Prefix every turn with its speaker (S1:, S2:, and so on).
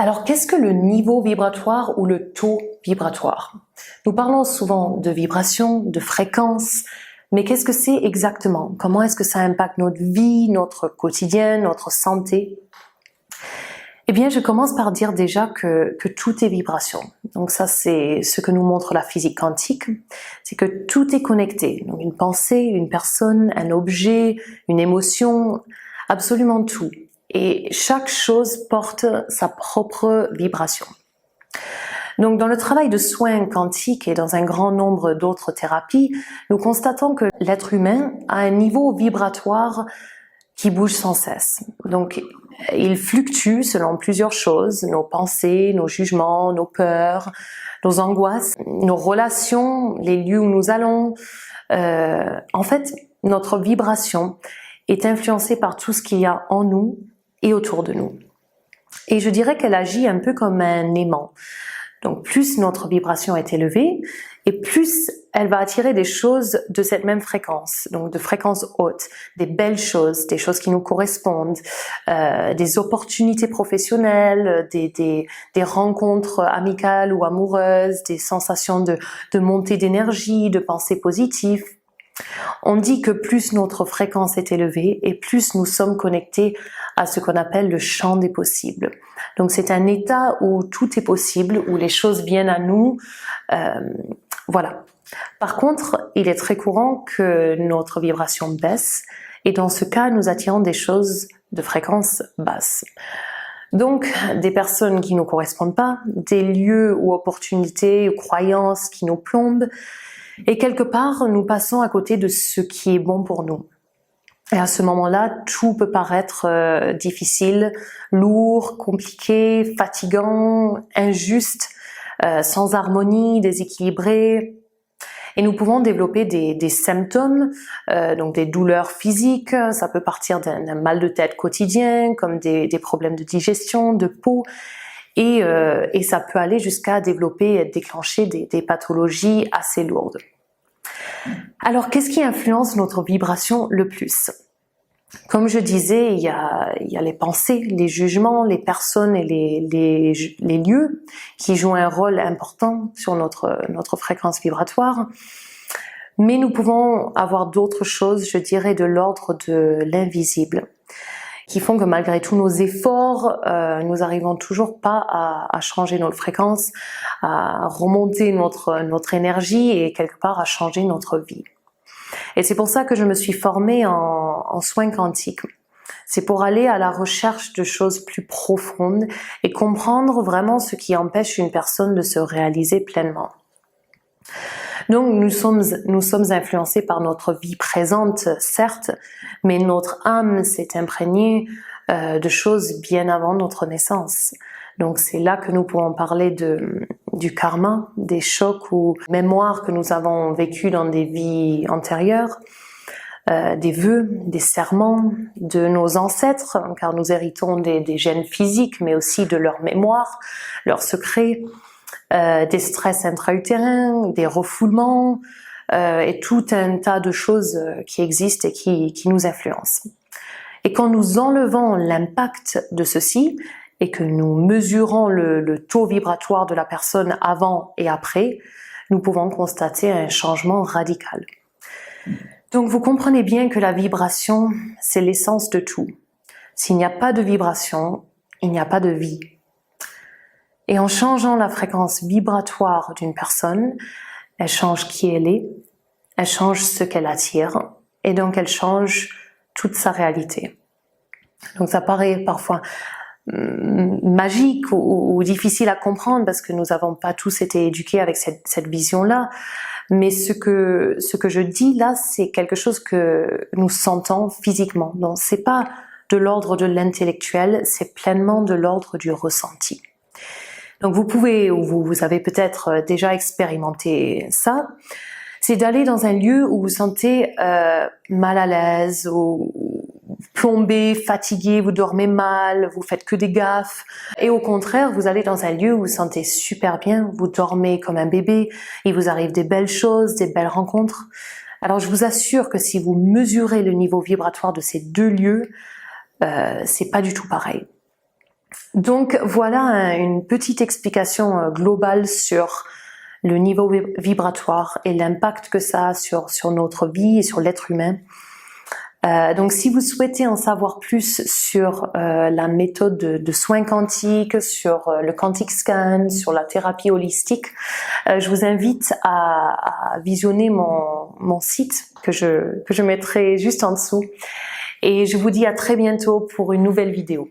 S1: Alors, qu'est-ce que le niveau vibratoire ou le taux vibratoire? Nous parlons souvent de vibration, de fréquence, mais qu'est-ce que c'est exactement? Comment est-ce que ça impacte notre vie, notre quotidien, notre santé? Eh bien, je commence par dire déjà que tout est vibration. Donc ça, c'est ce que nous montre la physique quantique, c'est que tout est connecté. Donc une pensée, une personne, un objet, une émotion, absolument tout. Et chaque chose porte sa propre vibration. Donc dans le travail de soins quantiques et dans un grand nombre d'autres thérapies, nous constatons que l'être humain a un niveau vibratoire qui bouge sans cesse. Donc il fluctue selon plusieurs choses, nos pensées, nos jugements, nos peurs, nos angoisses, nos relations, les lieux où nous allons. En fait, notre vibration est influencée par tout ce qu'il y a en nous et autour de nous. Et je dirais qu'elle agit un peu comme un aimant. Donc plus notre vibration est élevée, et plus elle va attirer des choses de cette même fréquence, donc de fréquence haute, des belles choses, des choses qui nous correspondent, des opportunités professionnelles, des rencontres amicales ou amoureuses, des sensations de montée d'énergie, de pensées positives. On dit que plus notre fréquence est élevée et plus nous sommes connectés à ce qu'on appelle le champ des possibles. Donc c'est un état où tout est possible, où les choses viennent à nous. Voilà. Par contre, il est très courant que notre vibration baisse et dans ce cas, nous attirons des choses de fréquence basse. Donc, des personnes qui ne nous correspondent pas, des lieux ou opportunités ou croyances qui nous plombent, et quelque part, nous passons à côté de ce qui est bon pour nous. Et à ce moment-là, tout peut paraître difficile, lourd, compliqué, fatigant, injuste, sans harmonie, déséquilibré. Et nous pouvons développer des symptômes, donc des douleurs physiques, ça peut partir d'un mal de tête quotidien, comme des problèmes de digestion, de peau, et ça peut aller jusqu'à déclencher des pathologies assez lourdes. Alors, qu'est-ce qui influence notre vibration le plus? Comme je disais, il y a les pensées, les jugements, les personnes et les lieux qui jouent un rôle important sur notre fréquence vibratoire. Mais nous pouvons avoir d'autres choses, je dirais, de l'ordre de l'invisible, qui font que malgré tous nos efforts, nous n'arrivons toujours pas à changer notre fréquence, à remonter notre énergie et quelque part à changer notre vie. Et c'est pour ça que je me suis formée en soins quantiques. C'est pour aller à la recherche de choses plus profondes et comprendre vraiment ce qui empêche une personne de se réaliser pleinement. Donc nous sommes influencés par notre vie présente, certes, mais notre âme s'est imprégnée de choses bien avant notre naissance. Donc c'est là que nous pouvons parler du karma, des chocs ou mémoires que nous avons vécus dans des vies antérieures, des vœux, des serments, de nos ancêtres, car nous héritons des gènes physiques, mais aussi de leur mémoire, leurs secrets, des stress intra-utérins, des refoulements, et tout un tas de choses qui existent et qui nous influencent. Et quand nous enlevons l'impact de ceci, et que nous mesurons le taux vibratoire de la personne avant et après, nous pouvons constater un changement radical. Donc vous comprenez bien que la vibration, c'est l'essence de tout. S'il n'y a pas de vibration, il n'y a pas de vie. Et en changeant la fréquence vibratoire d'une personne, elle change qui elle est, elle change ce qu'elle attire, et donc elle change toute sa réalité. Donc ça paraît parfois magique ou difficile à comprendre parce que nous n'avons pas tous été éduqués avec cette vision-là. Mais ce que je dis là, c'est quelque chose que nous sentons physiquement. Donc c'est pas de l'ordre de l'intellectuel, c'est pleinement de l'ordre du ressenti. Donc vous pouvez, ou vous avez peut-être déjà expérimenté ça, c'est d'aller dans un lieu où vous sentez mal à l'aise, ou plombé, fatigué, vous dormez mal, vous faites que des gaffes. Et au contraire, vous allez dans un lieu où vous vous sentez super bien, vous dormez comme un bébé, il vous arrive des belles choses, des belles rencontres. Alors je vous assure que si vous mesurez le niveau vibratoire de ces deux lieux, c'est pas du tout pareil. Donc voilà une petite explication globale sur le niveau vibratoire et l'impact que ça a sur notre vie et sur l'être humain. Donc si vous souhaitez en savoir plus sur la méthode de soins quantiques, sur le quantic scan, sur la thérapie holistique, je vous invite à visionner mon site que je mettrai juste en dessous. Et je vous dis à très bientôt pour une nouvelle vidéo.